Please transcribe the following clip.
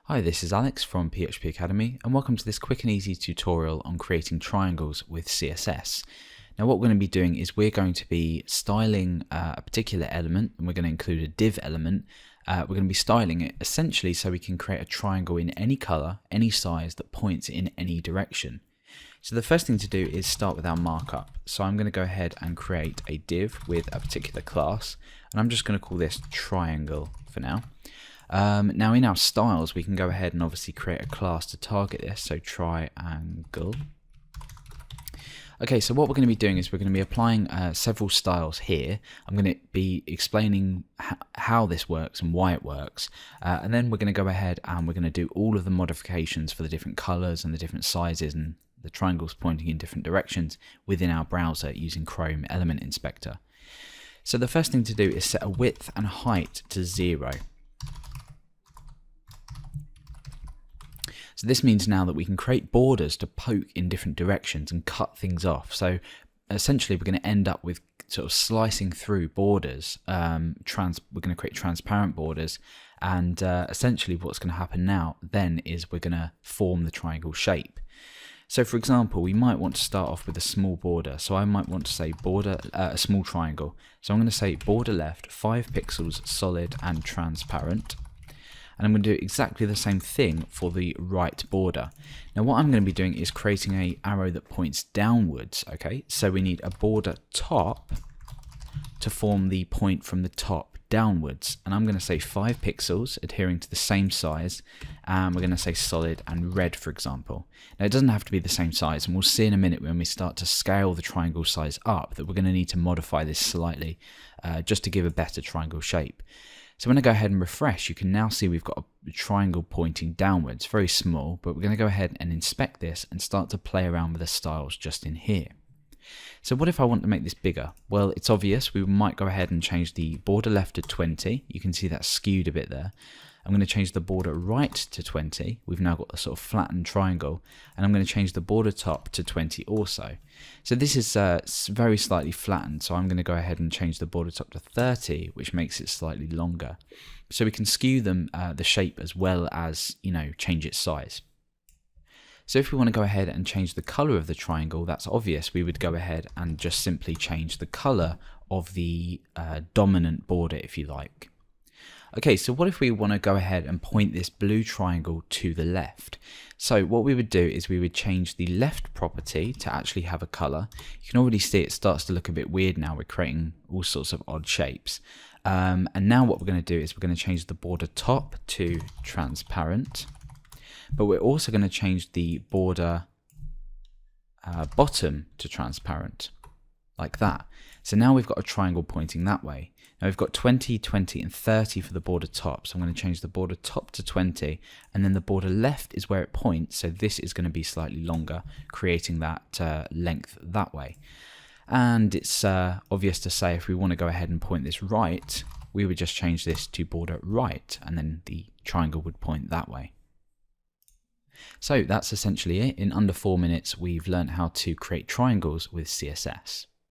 Hi, this is Alex from PHP Academy, and welcome to this quick and easy tutorial on creating triangles with CSS. Now what we're going to be doing is we're going to be styling a particular element, and we're going to include a div element. We're going to be styling it essentially so we can create a triangle in any color, any size that points in any direction. So the first thing to do is start with our markup. So I'm going to go ahead and create a div with a particular class, and I'm just going to call this triangle for now. Now in our styles we can go ahead and obviously create a class to target this, so triangle. Okay, so what we're going to be doing is we're going to be applying several styles here. I'm going to be explaining how this works and why it works, and then we're going to go ahead and we're going to do all of the modifications for the different colors and the different sizes and the triangles pointing in different directions within our browser using Chrome Element Inspector. So the first thing to do is set a width and height to 0. So this means now that we can create borders to poke in different directions and cut things off. So essentially we're going to end up with sort of slicing through borders. We're going to create transparent borders, and essentially what's going to happen now then is we're going to form the triangle shape. So for example, we might want to start off with a small border. So I might want to say border, a small triangle. So I'm going to say border left 5 pixels solid and transparent. And I'm going to do exactly the same thing for the right border. Now what I'm going to be doing is creating an arrow that points downwards, okay? So we need a border top to form the point from the top downwards. And I'm going to say 5 pixels, adhering to the same size, and we're going to say solid and red, for example. Now it doesn't have to be the same size, and we'll see in a minute when we start to scale the triangle size up that we're going to need to modify this slightly just to give a better triangle shape. So when I go ahead and refresh, you can now see we've got a triangle pointing downwards, very small, but we're going to go ahead and inspect this and start to play around with the styles just in here. So what if I want to make this bigger? Well, it's obvious. We might go ahead and change the border left to 20. You can see that's skewed a bit there. I'm going to change the border right to 20. We've now got a sort of flattened triangle, and I'm going to change the border top to 20 also. So this is very slightly flattened, so I'm going to go ahead and change the border top to 30, which makes it slightly longer. So we can skew them, the shape, as well as, change its size. So if we want to go ahead and change the color of the triangle, that's obvious. We would go ahead and just simply change the color of the dominant border, if you like. Okay, so what if we want to go ahead and point this blue triangle to the left? So what we would do is we would change the left property to actually have a color. You can already see it starts to look a bit weird now. We're creating all sorts of odd shapes. And now what we're going to do is we're going to change the border top to transparent. But we're also going to change the border bottom to transparent, like that. So now we've got a triangle pointing that way. Now we've got 20, 20 and 30 for the border top. So I'm going to change the border top to 20, and then the border left is where it points. So this is going to be slightly longer, creating that length that way. And it's obvious to say if we want to go ahead and point this right, we would just change this to border right, and then the triangle would point that way. So that's essentially it. In under 4 minutes, we've learned how to create triangles with CSS.